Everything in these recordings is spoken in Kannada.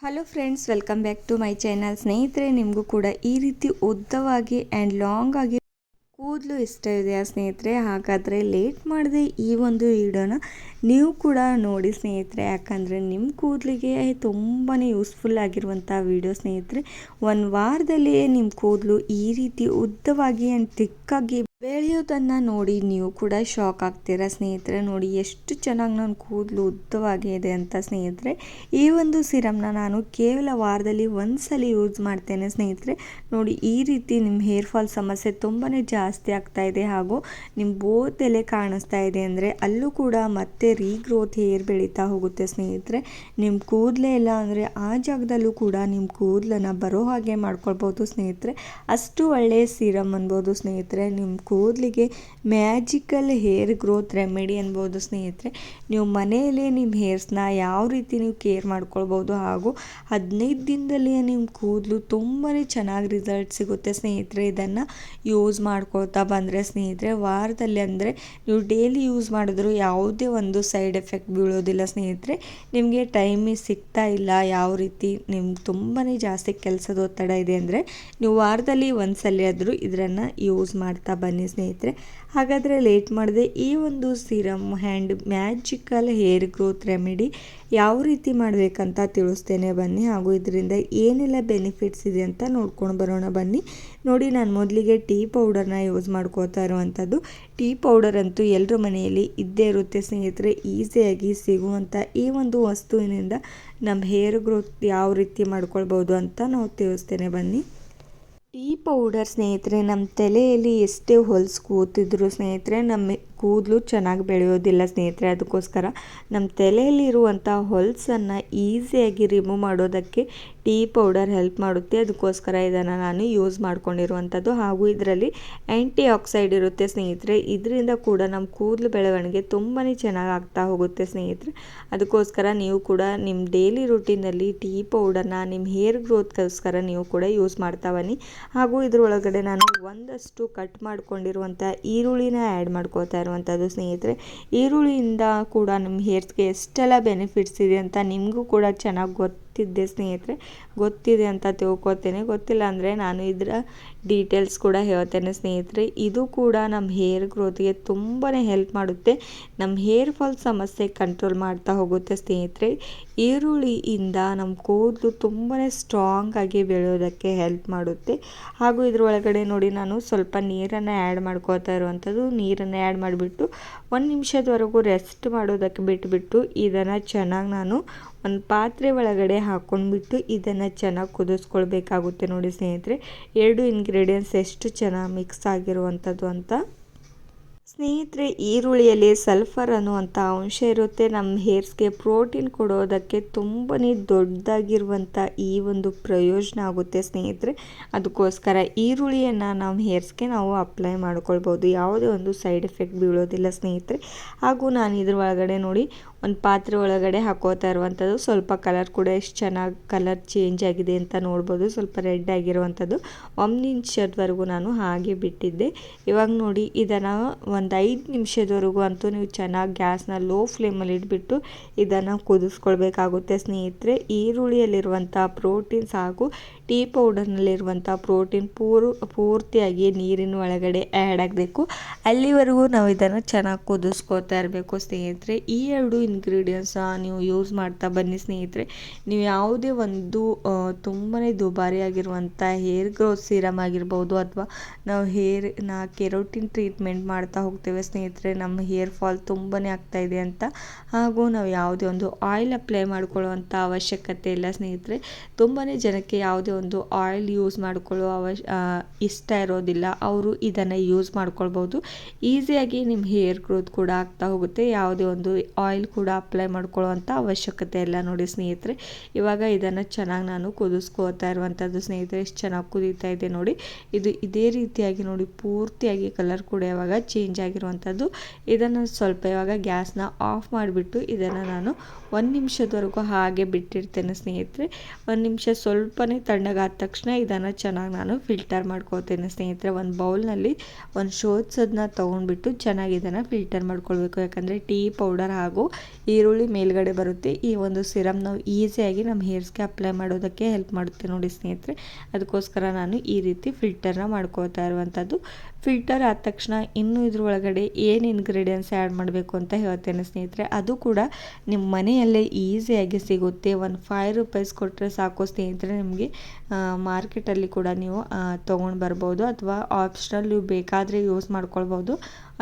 Hello friends, welcome back to my channel. ಸ್ನೇಹಿತರೆ, ನಿಮಗೂ ಕೂಡ ಈ ರೀತಿ ಉದ್ದವಾಗಿ ಆ್ಯಂಡ್ ಲಾಂಗ್ ಆಗಿ ಕೂದಲು ಇಷ್ಟ ಇದೆಯಾ ಸ್ನೇಹಿತರೆ? ಹಾಗಾದರೆ ಲೇಟ್ ಮಾಡದೆ ಈ ಒಂದು ವಿಡಿಯೋನ ನೀವು ಕೂಡ ನೋಡಿ ಸ್ನೇಹಿತರೆ. ಯಾಕಂದರೆ ನಿಮ್ಮ ಕೂದಲಿಗೆ ತುಂಬಾ ಯೂಸ್ಫುಲ್ ಆಗಿರುವಂಥ ವಿಡಿಯೋ ಸ್ನೇಹಿತರೆ. ಒಂದು ವಾರದಲ್ಲಿಯೇ ನಿಮ್ಮ ಕೂದಲು ಈ ರೀತಿ ಉದ್ದವಾಗಿ ಆ್ಯಂಡ್ ತಿಕ್ಕಾಗಿ ಬೆಳೆಯೋದನ್ನು ನೋಡಿ ನೀವು ಕೂಡ ಶಾಕ್ ಆಗ್ತೀರಾ ಸ್ನೇಹಿತರೆ. ನೋಡಿ ಎಷ್ಟು ಚೆನ್ನಾಗಿ ನನ್ನ ಕೂದಲು ಉದ್ದವಾಗಿದೆ ಅಂತ ಸ್ನೇಹಿತರೆ. ಈ ಒಂದು ಸಿರಮ್ನ ನಾನು ಕೇವಲ ವಾರದಲ್ಲಿ ಒಂದ್ಸಲ ಯೂಸ್ ಮಾಡ್ತೇನೆ ಸ್ನೇಹಿತರೆ. ನೋಡಿ, ಈ ರೀತಿ ನಿಮ್ಮ ಹೇರ್ ಫಾಲ್ ಸಮಸ್ಯೆ ತುಂಬಾ ಜಾಸ್ತಿ ಆಗ್ತಾ ಇದೆ, ಹಾಗೂ ನಿಮ್ಮ ಬೋತೆಲೆ ಕಾಣಿಸ್ತಾ ಇದೆ ಅಂದರೆ ಅಲ್ಲೂ ಕೂಡ ಮತ್ತೆ ರೀಗ್ರೋತ್ ಹೇರ್ ಬೆಳೀತಾ ಹೋಗುತ್ತೆ ಸ್ನೇಹಿತರೆ. ನಿಮ್ಮ ಕೂದಲೇ ಇಲ್ಲ ಅಂದರೆ ಆ ಜಾಗದಲ್ಲೂ ಕೂಡ ನಿಮ್ಮ ಕೂದಲನ್ನು ಬರೋ ಹಾಗೆ ಮಾಡ್ಕೊಳ್ಬೋದು ಸ್ನೇಹಿತರೆ. ಅಷ್ಟು ಒಳ್ಳೆಯ ಸಿರಮ್ ಅನ್ಬೋದು ಸ್ನೇಹಿತರೆ. ನಿಮ್ಮ ಕೂದಲಿಗೆ ಮ್ಯಾಜಿಕಲ್ ಹೇರ್ ಗ್ರೋತ್ ರೆಮಿಡಿ ಅನ್ಬೋದು ಸ್ನೇಹಿತರೆ. ನೀವು ಮನೆಯಲ್ಲೇ ನಿಮ್ಮ ಹೇರ್ಸ್ನ ಯಾವ ರೀತಿ ನೀವು ಕೇರ್ ಮಾಡ್ಕೊಳ್ಬೋದು, ಹಾಗೂ 15 ದಿನದಲ್ಲಿಯೇ ನಿಮ್ಮ ಕೂದಲು ತುಂಬಾ ಚೆನ್ನಾಗಿ ರಿಸಲ್ಟ್ ಸಿಗುತ್ತೆ ಸ್ನೇಹಿತರೆ. ಇದನ್ನು ಯೂಸ್ ಮಾಡ್ಕೊಳ್ತಾ ಬಂದರೆ ಸ್ನೇಹಿತರೆ, ವಾರದಲ್ಲಿ ಅಂದರೆ ನೀವು ಡೈಲಿ ಯೂಸ್ ಮಾಡಿದ್ರು ಯಾವುದೇ ಒಂದು ಸೈಡ್ ಎಫೆಕ್ಟ್ ಬೀಳೋದಿಲ್ಲ ಸ್ನೇಹಿತರೆ. ನಿಮಗೆ ಟೈಮಿಗೆ ಸಿಗ್ತಾ ಇಲ್ಲ, ಯಾವ ರೀತಿ ನಿಮ್ಗೆ ತುಂಬಾ ಜಾಸ್ತಿ ಕೆಲಸದ ಒತ್ತಡ ಇದೆ ಅಂದರೆ ನೀವು ವಾರದಲ್ಲಿ ಒಂದ್ಸಲ ಆದರೂ ಇದನ್ನು ಯೂಸ್ ಮಾಡ್ತಾ ಬನ್ನಿ ಸ್ನೇಹಿತರೆ. ಹಾಗಾದರೆ ಲೇಟ್ ಮಾಡದೆ ಈ ಒಂದು serum hand magical hair growth remedy ಯಾವ ರೀತಿ ಮಾಡಬೇಕಂತ ತಿಳಿಸ್ತೇನೆ ಬನ್ನಿ, ಹಾಗೂ ಇದರಿಂದ ಏನೆಲ್ಲ ಬೆನಿಫಿಟ್ಸ್ ಇದೆ ಅಂತ ನೋಡ್ಕೊಂಡು ಬರೋಣ ಬನ್ನಿ. ನೋಡಿ, ನಾನು ಮೊದಲಿಗೆ ಟೀ ಪೌಡರ್ನ ಯೂಸ್ ಮಾಡ್ಕೋತಾ ಇರುವಂಥದ್ದು. ಟೀ ಪೌಡರ್ ಅಂತೂ ಎಲ್ಲರ ಮನೆಯಲ್ಲಿ ಇದ್ದೇ ಇರುತ್ತೆ ಸ್ನೇಹಿತರೆ. ಈಸಿಯಾಗಿ ಸಿಗುವಂಥ ಈ ಒಂದು ವಸ್ತುವಿನಿಂದ ನಮ್ಮ ಹೇರ್ ಗ್ರೋತ್ ಯಾವ ರೀತಿ ಮಾಡ್ಕೊಳ್ಬೋದು ಅಂತ ನಾವು ತಿಳಿಸ್ತೇನೆ ಬನ್ನಿ. ಟೀ ಪೌಡರ್ ಸ್ನೇಹಿತರೆ, ನಮ್ಮ ತಲೆಯಲ್ಲಿ ಎಷ್ಟೇ ಹೊಲ್ಸು ಕೂತಿದ್ರು ಸ್ನೇಹಿತರೆ, ನಮ್ಮ ಕೂದಲು ಚೆನ್ನಾಗಿ ಬೆಳೆಯೋದಿಲ್ಲ ಸ್ನೇಹಿತರೆ. ಅದಕ್ಕೋಸ್ಕರ ನಮ್ಮ ತಲೆಯಲ್ಲಿರುವಂಥ ಹೊಲ್ಸನ್ನು ಈಸಿಯಾಗಿ ರಿಮೂವ್ ಮಾಡೋದಕ್ಕೆ ಟೀ ಪೌಡರ್ ಹೆಲ್ಪ್ ಮಾಡುತ್ತೆ. ಅದಕ್ಕೋಸ್ಕರ ಇದನ್ನು ನಾನು ಯೂಸ್ ಮಾಡ್ಕೊಂಡಿರುವಂಥದ್ದು. ಹಾಗೂ ಇದರಲ್ಲಿ ಆ್ಯಂಟಿ ಆಕ್ಸೈಡ್ ಇರುತ್ತೆ ಸ್ನೇಹಿತರೆ. ಇದರಿಂದ ಕೂಡ ನಮ್ಮ ಕೂದಲು ಬೆಳವಣಿಗೆ ತುಂಬಾ ಚೆನ್ನಾಗಿ ಆಗ್ತಾ ಹೋಗುತ್ತೆ ಸ್ನೇಹಿತರೆ. ಅದಕ್ಕೋಸ್ಕರ ನೀವು ಕೂಡ ನಿಮ್ಮ ಡೈಲಿ ರೂಟೀನಲ್ಲಿ ಟೀ ಪೌಡರ್ನ ನಿಮ್ಮ ಹೇರ್ ಗ್ರೋತ್ಗೋಸ್ಕರ ನೀವು ಕೂಡ ಯೂಸ್ ಮಾಡ್ತಾ ಬನ್ನಿ. ಹಾಗೂ ಇದರೊಳಗಡೆ ನಾನು ಒಂದಷ್ಟು ಕಟ್ ಮಾಡ್ಕೊಂಡಿರುವಂಥ ಈರುಳ್ಳಿನ ಆ್ಯಡ್ ಮಾಡ್ಕೋತಾ ಇರುವಂಥದ್ದು ಸ್ನೇಹಿತರೆ. ಈರುಳ್ಳಿಯಿಂದ ಕೂಡ ನಿಮ್ಮ ಹೇರ್ಸ್ಗೆ ಎಷ್ಟೆಲ್ಲ ಬೆನಿಫಿಟ್ಸ್ ಇದೆ ಅಂತ ನಿಮಗೂ ಕೂಡ ಚೆನ್ನಾಗಿ ಗೊತ್ತಿದೆ ಸ್ನೇಹಿತರೆ. ಗೊತ್ತಿದೆ ಅಂತ ತಿಳ್ಕೊತೇನೆ, ಗೊತ್ತಿಲ್ಲ ಅಂದರೆ ನಾನು ಇದರ ಡೀಟೇಲ್ಸ್ ಕೂಡ ಹೇಳ್ತೇನೆ ಸ್ನೇಹಿತರೆ. ಇದು ಕೂಡ ನಮ್ಮ ಹೇರ್ ಗ್ರೋತ್ಗೆ ತುಂಬಾ ಹೆಲ್ಪ್ ಮಾಡುತ್ತೆ. ನಮ್ಮ ಹೇರ್ ಫಾಲ್ ಸಮಸ್ಯೆ ಕಂಟ್ರೋಲ್ ಮಾಡ್ತಾ ಹೋಗುತ್ತೆ ಸ್ನೇಹಿತರೆ. ಈರುಳ್ಳಿಯಿಂದ ನಮ್ಮ ಕೂದಲು ತುಂಬಾ ಸ್ಟ್ರಾಂಗ್ ಆಗಿ ಬೆಳೆಯೋದಕ್ಕೆ ಹೆಲ್ಪ್ ಮಾಡುತ್ತೆ. ಹಾಗೂ ಇದರೊಳಗಡೆ ನೋಡಿ, ನಾನು ಸ್ವಲ್ಪ ನೀರನ್ನು ಆ್ಯಡ್ ಮಾಡ್ಕೋತಾ ಇರುವಂಥದ್ದು. ನೀರನ್ನು ಆ್ಯಡ್ ಮಾಡಿಬಿಟ್ಟು 1 ನಿಮಿಷದವರೆಗೂ ರೆಸ್ಟ್ ಮಾಡೋದಕ್ಕೆ ಬಿಟ್ಟುಬಿಟ್ಟು ಇದನ್ನು ಚೆನ್ನಾಗಿ ನಾನು ಒಂದು ಪಾತ್ರೆ ಒಳಗಡೆ ಹಾಕ್ಕೊಂಡ್ಬಿಟ್ಟು ಇದನ್ನು ಚೆನ್ನಾಗಿ ಕುದಿಸ್ಕೊಳ್ಬೇಕಾಗುತ್ತೆ. ನೋಡಿ ಸ್ನೇಹಿತರೆ, 2 ಇಂಗ್ರೀಡಿಯೆಂಟ್ಸ್ ಎಷ್ಟು ಚೆನ್ನಾಗಿ ಮಿಕ್ಸ್ ಆಗಿರುವಂಥದ್ದು ಅಂತ. ಸ್ನೇಹಿತರೆ, ಈರುಳ್ಳಿಯಲ್ಲಿ ಸಲ್ಫರ್ ಅನ್ನುವಂಥ ಅಂಶ ಇರುತ್ತೆ. ನಮ್ಮ ಹೇರ್ಸ್ಗೆ ಪ್ರೋಟೀನ್ ಕೊಡೋದಕ್ಕೆ ತುಂಬಾ ದೊಡ್ಡದಾಗಿರುವಂಥ ಈ ಒಂದು ಪ್ರಯೋಜನ ಆಗುತ್ತೆ ಸ್ನೇಹಿತರೆ. ಅದಕ್ಕೋಸ್ಕರ ಈರುಳ್ಳಿಯನ್ನು ನಮ್ಮ ಹೇರ್ಸ್ಗೆ ನಾವು ಅಪ್ಲೈ ಮಾಡ್ಕೊಳ್ಬೋದು, ಯಾವುದೇ ಒಂದು ಸೈಡ್ ಎಫೆಕ್ಟ್ ಬೀಳೋದಿಲ್ಲ ಸ್ನೇಹಿತರೆ. ಹಾಗೂ ನಾನು ಇದ್ರ ಒಳಗಡೆ ನೋಡಿ ಒಂದು ಪಾತ್ರೆ ಒಳಗಡೆ ಹಾಕೋತಾ ಇರುವಂಥದ್ದು. ಸ್ವಲ್ಪ ಕಲರ್ ಕೂಡ ಎಷ್ಟು ಚೆನ್ನಾಗಿ ಕಲರ್ ಚೇಂಜ್ ಆಗಿದೆ ಅಂತ ನೋಡ್ಬೋದು. ಸ್ವಲ್ಪ ರೆಡ್ ಆಗಿರುವಂಥದ್ದು 1 ನಿಮಿಷದವರೆಗೂ ನಾನು ಹಾಗೆ ಬಿಟ್ಟಿದ್ದೆ. ಇವಾಗ ನೋಡಿ, ಇದನ್ನು ಒಂದು 5 ನಿಮಿಷದವರೆಗೂ ಅಂತೂ ನೀವು ಚೆನ್ನಾಗಿ ಗ್ಯಾಸ್ನ ಲೋ ಫ್ಲೇಮಲ್ಲಿ ಇಟ್ಬಿಟ್ಟು ಇದನ್ನು ಕುದಿಸ್ಕೊಳ್ಬೇಕಾಗುತ್ತೆ ಸ್ನೇಹಿತರೆ. ಈರುಳ್ಳಿಯಲ್ಲಿರುವಂಥ ಪ್ರೋಟೀನ್ಸ್ ಹಾಗೂ ಟೀ ಪೌಡರ್ನಲ್ಲಿರುವಂಥ ಪ್ರೋಟೀನ್ ಪೂರ್ತಿಯಾಗಿ ನೀರಿನ ಒಳಗಡೆ ಆ್ಯಡ್ ಆಗಬೇಕು. ಅಲ್ಲಿವರೆಗೂ ನಾವು ಇದನ್ನು ಚೆನ್ನಾಗಿ ಕುದಿಸ್ಕೋತಾ ಇರಬೇಕು ಸ್ನೇಹಿತರೆ. ಈ 2 ಇಂಗ್ರೀಡಿಯೆಂಟ್ಸ್ ನೀವು ಯೂಸ್ ಮಾಡ್ತಾ ಬನ್ನಿ ಸ್ನೇಹಿತರೆ. ನೀವು ಯಾವುದೇ ಒಂದು ತುಂಬಾ ದುಬಾರಿ ಆಗಿರುವಂಥ ಹೇರ್ ಗ್ರೋತ್ ಸಿರಮ್ ಆಗಿರ್ಬೋದು, ಅಥವಾ ನಾವು ಹೇರ್ನ ಕೆರೋಟಿನ್ ಟ್ರೀಟ್ಮೆಂಟ್ ಮಾಡ್ತಾ ಹೋಗ್ತೇವೆ ಸ್ನೇಹಿತರೆ, ನಮ್ಮ ಹೇರ್ ಫಾಲ್ ತುಂಬಾ ಆಗ್ತಾ ಇದೆ ಅಂತ. ಹಾಗೂ ನಾವು ಯಾವುದೇ ಒಂದು ಆಯಿಲ್ ಅಪ್ಲೈ ಮಾಡ್ಕೊಳ್ಳುವಂಥ ಅವಶ್ಯಕತೆ ಇಲ್ಲ ಸ್ನೇಹಿತರೆ. ತುಂಬಾ ಜನಕ್ಕೆ ಯಾವುದೇ ಒಂದು ಆಯಿಲ್ ಯೂಸ್ ಮಾಡ್ಕೊಳ್ಳೋ ಇಷ್ಟ ಇರೋದಿಲ್ಲ. ಅವರು ಇದನ್ನು ಯೂಸ್ ಮಾಡ್ಕೊಳ್ಬೋದು. ಈಸಿಯಾಗಿ ನಿಮ್ಮ ಹೇರ್ ಗ್ರೋತ್ ಕೂಡ ಆಗ್ತಾ ಹೋಗುತ್ತೆ. ಯಾವುದೇ ಒಂದು ಆಯಿಲ್ ಕೂಡ ಅಪ್ಲೈ ಮಾಡ್ಕೊಳ್ಳುವಂಥ ಅವಶ್ಯಕತೆ ಇಲ್ಲ. ನೋಡಿ ಸ್ನೇಹಿತರೆ, ಇವಾಗ ಇದನ್ನು ಚೆನ್ನಾಗಿ ನಾನು ಕುದಿಸ್ಕೋತಾ ಇರುವಂಥದ್ದು ಸ್ನೇಹಿತರೆ. ಎಷ್ಟು ಚೆನ್ನಾಗಿ ಕುದೀತಾ ಇದೆ ನೋಡಿ. ಇದು ಇದೇ ರೀತಿಯಾಗಿ ನೋಡಿ ಪೂರ್ತಿಯಾಗಿ ಕಲರ್ ಕೂಡ ಇವಾಗ ಚೇಂಜ್ ಆಗಿರುವಂಥದ್ದು. ಇದನ್ನು ಸ್ವಲ್ಪ ಇವಾಗ ಗ್ಯಾಸ್ನ ಆಫ್ ಮಾಡಿಬಿಟ್ಟು ಇದನ್ನು ನಾನು 1 ನಿಮಿಷದವರೆಗೂ ಹಾಗೆ ಬಿಟ್ಟಿರ್ತೇನೆ ಸ್ನೇಹಿತರೆ. 1 ನಿಮಿಷ ಸ್ವಲ್ಪನೇ ತಣ್ಣಗಾದ ತಕ್ಷಣ ಇದನ್ನು ಚೆನ್ನಾಗಿ ನಾನು ಫಿಲ್ಟರ್ ಮಾಡ್ಕೋತೇನೆ ಸ್ನೇಹಿತರೆ. ಒಂದು ಬೌಲ್ನಲ್ಲಿ ಒಂದು ಶೋಧಸೋದನ್ನ ತೊಗೊಂಡ್ಬಿಟ್ಟು ಚೆನ್ನಾಗಿ ಇದನ್ನು ಫಿಲ್ಟರ್ ಮಾಡ್ಕೊಳ್ಬೇಕು. ಯಾಕಂದರೆ ಟೀ ಪೌಡರ್ ಹಾಗೂ ಈರುಳ್ಳಿ ಮೇಲ್ಗಡೆ ಬರುತ್ತೆ. ಈ ಒಂದು ಸಿರಮ್ ನಾವು ಈಸಿಯಾಗಿ ನಮ್ಮ ಹೇರ್ಸ್ಗೆ ಅಪ್ಲೈ ಮಾಡೋದಕ್ಕೆ ಹೆಲ್ಪ್ ಮಾಡುತ್ತೆ ನೋಡಿ ಸ್ನೇಹಿತರೆ. ಅದಕ್ಕೋಸ್ಕರ ನಾನು ಈ ರೀತಿ ಫಿಲ್ಟರ್ನ ಮಾಡ್ಕೋತಾ ಇರುವಂಥದ್ದು. ಫಿಲ್ಟರ್ ಆದ ತಕ್ಷಣ ಇನ್ನೂ ಇದ್ರೊಳಗಡೆ ಏನು ಇಂಗ್ರೀಡಿಯೆಂಟ್ಸ್ ಆ್ಯಡ್ ಮಾಡಬೇಕು ಅಂತ ಹೇಳ್ತೇನೆ ಸ್ನೇಹಿತರೆ. ಅದು ಕೂಡ ನಿಮ್ಮ ಮನೆಯಲ್ಲೇ ಈಸಿಯಾಗಿ ಸಿಗುತ್ತೆ. ಒಂದು ₹5 ಕೊಟ್ಟರೆ ಸಾಕು ಸ್ನೇಹಿತರೆ. ನಿಮಗೆ ಮಾರ್ಕೆಟಲ್ಲಿ ಕೂಡ ನೀವು ತೊಗೊಂಡು ಬರ್ಬೋದು, ಅಥವಾ ಆಪ್ಷನಲ್ ನೀವು ಬೇಕಾದರೆ ಯೂಸ್ ಮಾಡ್ಕೊಳ್ಬೋದು,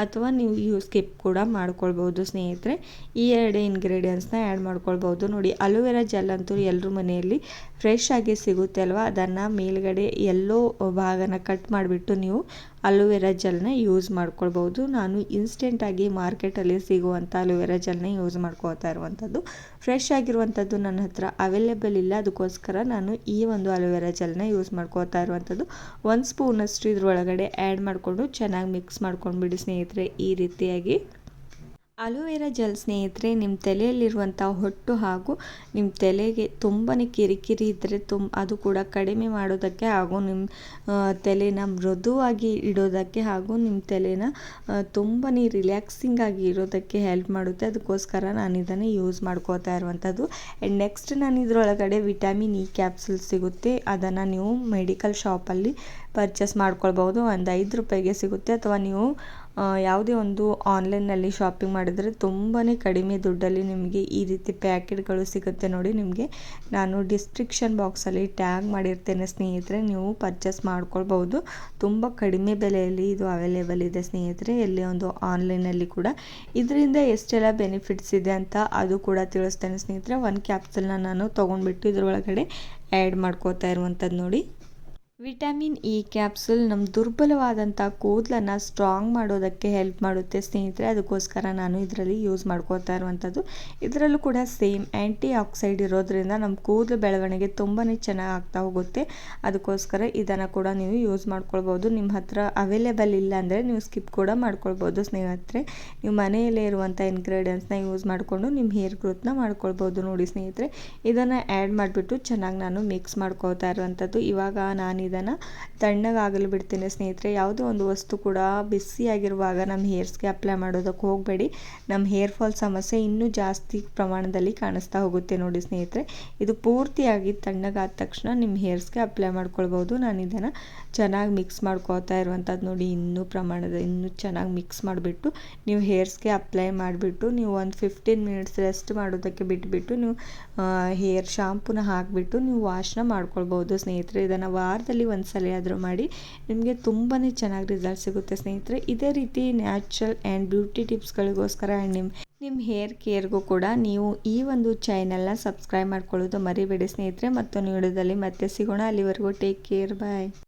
ಅಥವಾ ನೀವು ಸ್ಕಿಪ್ ಕೂಡ ಮಾಡ್ಕೊಳ್ಬೋದು ಸ್ನೇಹಿತರೆ. ಈ 2 ಇಂಗ್ರೀಡಿಯೆಂಟ್ಸ್ನ ಆ್ಯಡ್ ಮಾಡ್ಕೊಳ್ಬೋದು. ನೋಡಿ, ಅಲೋವೆರಾ ಜೆಲ್ ಅಂತೂ ಎಲ್ಲರ ಮನೆಯಲ್ಲಿ ಫ್ರೆಶ್ ಆಗಿ ಸಿಗುತ್ತೆ ಅಲ್ವಾ. ಅದನ್ನು ಮೇಲ್ಗಡೆ ಎಲ್ಲೋ ಭಾಗನ ಕಟ್ ಮಾಡಿಬಿಟ್ಟು ನೀವು ಅಲೋವೆರಾ ಜೆಲ್ನ ಯೂಸ್ ಮಾಡ್ಕೊಳ್ಬೋದು. ನಾನು ಇನ್ಸ್ಟೆಂಟಾಗಿ ಮಾರ್ಕೆಟಲ್ಲಿ ಸಿಗುವಂಥ ಅಲೋವೆರಾ ಜೆಲ್ನ ಯೂಸ್ ಮಾಡ್ಕೋತಾ ಇರುವಂಥದ್ದು. ಫ್ರೆಶ್ ಆಗಿರುವಂಥದ್ದು ನನ್ನ ಹತ್ರ ಅವೈಲೇಬಲ್ ಇಲ್ಲ, ಅದಕ್ಕೋಸ್ಕರ ನಾನು ಈ ಒಂದು ಅಲೋವೆರಾ ಜೆಲ್ನ ಯೂಸ್ ಮಾಡ್ಕೋತಾ ಇರುವಂಥದ್ದು. 1 ಸ್ಪೂನಷ್ಟು ಇದ್ರೊಳಗಡೆ ಆ್ಯಡ್ ಮಾಡಿಕೊಂಡು ಚೆನ್ನಾಗಿ ಮಿಕ್ಸ್ ಮಾಡ್ಕೊಂಡ್ಬಿಡಿ ಸ್ನೇಹಿತರೆ. ಈ ರೀತಿಯಾಗಿ ಅಲೋವೆರಾ ಜೆಲ್ ಸ್ನೇಹಿತರೆ, ನಿಮ್ಮ ತಲೆಯಲ್ಲಿರುವಂಥ ಹೊಟ್ಟು ಹಾಗೂ ನಿಮ್ಮ ತಲೆಗೆ ತುಂಬಾ ಕಿರಿಕಿರಿ ಇದ್ದರೆ ಅದು ಕೂಡ ಕಡಿಮೆ ಮಾಡೋದಕ್ಕೆ, ಹಾಗೂ ನಿಮ್ಮ ತಲೆನ ಮೃದುವಾಗಿ ಇಡೋದಕ್ಕೆ, ಹಾಗೂ ನಿಮ್ಮ ತಲೆನ ತುಂಬಾ ರಿಲ್ಯಾಕ್ಸಿಂಗ್ ಆಗಿ ಇರೋದಕ್ಕೆ ಹೆಲ್ಪ್ ಮಾಡುತ್ತೆ. ಅದಕ್ಕೋಸ್ಕರ ನಾನು ಇದನ್ನು ಯೂಸ್ ಮಾಡ್ಕೋತಾ ಇರುವಂಥದ್ದು. ಆ್ಯಂಡ್ ನೆಕ್ಸ್ಟ್ ನಾನು ಇದರೊಳಗಡೆ ವಿಟಮಿನ್ ಇ ಕ್ಯಾಪ್ಸೂಲ್ ಸಿಗುತ್ತೆ. ಅದನ್ನು ನೀವು ಮೆಡಿಕಲ್ ಶಾಪಲ್ಲಿ ಪರ್ಚೇಸ್ ಮಾಡ್ಕೊಳ್ಬೋದು. ಒಂದು ₹5 ಸಿಗುತ್ತೆ, ಅಥವಾ ನೀವು ಯಾವುದೇ ಒಂದು ಆನ್ಲೈನ್ನಲ್ಲಿ ಶಾಪಿಂಗ್ ಮಾಡಿದರೆ ತುಂಬಾ ಕಡಿಮೆ ದುಡ್ಡಲ್ಲಿ ನಿಮಗೆ ಈ ರೀತಿ ಪ್ಯಾಕೆಟ್ಗಳು ಸಿಗುತ್ತೆ ನೋಡಿ. ನಿಮಗೆ ನಾನು ಡಿಸ್ಕ್ರಿಪ್ಷನ್ ಬಾಕ್ಸಲ್ಲಿ ಟ್ಯಾಗ್ ಮಾಡಿರ್ತೇನೆ ಸ್ನೇಹಿತರೆ, ನೀವು ಪರ್ಚೇಸ್ ಮಾಡ್ಕೊಳ್ಬೋದು. ತುಂಬ ಕಡಿಮೆ ಬೆಲೆಯಲ್ಲಿ ಇದು ಅವೈಲೇಬಲ್ ಇದೆ ಸ್ನೇಹಿತರೆ, ಎಲ್ಲೇ ಒಂದು ಆನ್ಲೈನಲ್ಲಿ ಕೂಡ. ಇದರಿಂದ ಎಷ್ಟೆಲ್ಲ ಬೆನಿಫಿಟ್ಸ್ ಇದೆ ಅಂತ ಅದು ಕೂಡ ತಿಳಿಸ್ತೇನೆ ಸ್ನೇಹಿತರೆ. 1 ಕ್ಯಾಪ್ಸೂಲ್ನ ನಾನು ತೊಗೊಂಡ್ಬಿಟ್ಟು ಇದರೊಳಗಡೆ ಆ್ಯಡ್ ಮಾಡ್ಕೋತಾ ಇರುವಂಥದ್ದು ನೋಡಿ. ವಿಟಮಿನ್ ಇ ಕ್ಯಾಪ್ಸೂಲ್ ನಮ್ಮ ದುರ್ಬಲವಾದಂಥ ಕೂದಲನ್ನು ಸ್ಟ್ರಾಂಗ್ ಮಾಡೋದಕ್ಕೆ ಹೆಲ್ಪ್ ಮಾಡುತ್ತೆ ಸ್ನೇಹಿತರೆ. ಅದಕ್ಕೋಸ್ಕರ ನಾನು ಇದರಲ್ಲಿ ಯೂಸ್ ಮಾಡ್ಕೋತಾ ಇರುವಂಥದ್ದು. ಇದರಲ್ಲೂ ಕೂಡ ಸೇಮ್ ಆ್ಯಂಟಿ ಆಕ್ಸೈಡ್ ಇರೋದ್ರಿಂದ ನಮ್ಮ ಕೂದಲು ಬೆಳವಣಿಗೆ ತುಂಬಾ ಚೆನ್ನಾಗಿ ಆಗ್ತಾ ಹೋಗುತ್ತೆ. ಅದಕ್ಕೋಸ್ಕರ ಇದನ್ನು ಕೂಡ ನೀವು ಯೂಸ್ ಮಾಡ್ಕೊಳ್ಬೋದು. ನಿಮ್ಮ ಹತ್ರ ಅವೈಲೇಬಲ್ ಇಲ್ಲ ಅಂದರೆ ನೀವು ಸ್ಕಿಪ್ ಕೂಡ ಮಾಡ್ಕೊಳ್ಬೋದು ಸ್ನೇಹಿತರೆ. ನೀವು ಮನೆಯಲ್ಲೇ ಇರುವಂಥ ಇಂಗ್ರೀಡಿಯೆಂಟ್ಸ್ನ ಯೂಸ್ ಮಾಡಿಕೊಂಡು ನಿಮ್ಮ ಹೇರ್ ಗ್ರೋತ್ನ ಮಾಡ್ಕೊಳ್ಬೋದು ನೋಡಿ ಸ್ನೇಹಿತರೆ. ಇದನ್ನು ಆ್ಯಡ್ ಮಾಡಿಬಿಟ್ಟು ಚೆನ್ನಾಗಿ ನಾನು ಮಿಕ್ಸ್ ಮಾಡ್ಕೋತಾ ಇರುವಂಥದ್ದು. ಇವಾಗ ನಾನು ಇದನ್ನು ತಣ್ಣಗಾಗಲು ಬಿಡ್ತೀನಿ ಸ್ನೇಹಿತರೆ. ಯಾವುದೇ ಒಂದು ವಸ್ತು ಕೂಡ ಬಿಸಿಯಾಗಿರುವಾಗ ನಮ್ಮ ಹೇರ್ಸ್ಗೆ ಅಪ್ಲೈ ಮಾಡೋದಕ್ಕೆ ಹೋಗಬೇಡಿ. ನಮ್ಮ ಹೇರ್ ಫಾಲ್ ಸಮಸ್ಯೆ ಇನ್ನೂ ಜಾಸ್ತಿ ಪ್ರಮಾಣದಲ್ಲಿ ಕಾಣಿಸ್ತಾ ಹೋಗುತ್ತೆ ನೋಡಿ ಸ್ನೇಹಿತರೆ. ಇದು ಪೂರ್ತಿಯಾಗಿ ತಣ್ಣಗಾದ ತಕ್ಷಣ ನಿಮ್ಮ ಹೇರ್ಸ್ಗೆ ಅಪ್ಲೈ ಮಾಡ್ಕೊಳ್ಬೋದು. ನಾನು ಇದನ್ನು ಚೆನ್ನಾಗಿ ಮಿಕ್ಸ್ ಮಾಡ್ಕೋತಾ ಇರುವಂಥದ್ದು ನೋಡಿ. ಇನ್ನೂ ಚೆನ್ನಾಗಿ ಮಿಕ್ಸ್ ಮಾಡಿಬಿಟ್ಟು ನೀವು ಹೇರ್ಸ್ಗೆ ಅಪ್ಲೈ ಮಾಡಿಬಿಟ್ಟು ನೀವು ಒಂದು 15 ಮಿನಿಟ್ಸ್ ರೆಸ್ಟ್ ಮಾಡೋದಕ್ಕೆ ಬಿಟ್ಬಿಟ್ಟು ನೀವು ಹೇರ್ ಶಾಂಪೂನ ಹಾಕಿಬಿಟ್ಟು ನೀವು ವಾಶ್ನ ಮಾಡ್ಕೊಳ್ಬೋದು ಸ್ನೇಹಿತರೆ. ಇದನ್ನು ವಾರದಲ್ಲಿ ಒಂದು ಸಲ ಆದರೂ ಮಾಡಿ, ನಿಮಗೆ ತುಂಬಾ ಚೆನ್ನಾಗಿ ರಿಸಲ್ಟ್ ಸಿಗುತ್ತೆ ಸ್ನೇಹಿತರೆ. ಇದೇ ರೀತಿ ನ್ಯಾಚುರಲ್ ಆ್ಯಂಡ್ ಬ್ಯೂಟಿ ಟಿಪ್ಸ್ಗಳಿಗೋಸ್ಕರ ಆ್ಯಂಡ್ ನಿಮ್ಮ ಹೇರ್ ಕೇರ್ಗೂ ಕೂಡ ನೀವು ಈ ಒಂದು ಚಾನಲ್ನ ಸಬ್ಸ್ಕ್ರೈಬ್ ಮಾಡ್ಕೊಳ್ಳೋದು ಮರಿಬೇಡಿ ಸ್ನೇಹಿತರೆ. ಮತ್ತೊಂದು ವಿಡಿಯೋದಲ್ಲಿ ಮತ್ತೆ ಸಿಗೋಣ. ಅಲ್ಲಿವರೆಗೂ ಟೇಕ್ ಕೇರ್, ಬಾಯ್.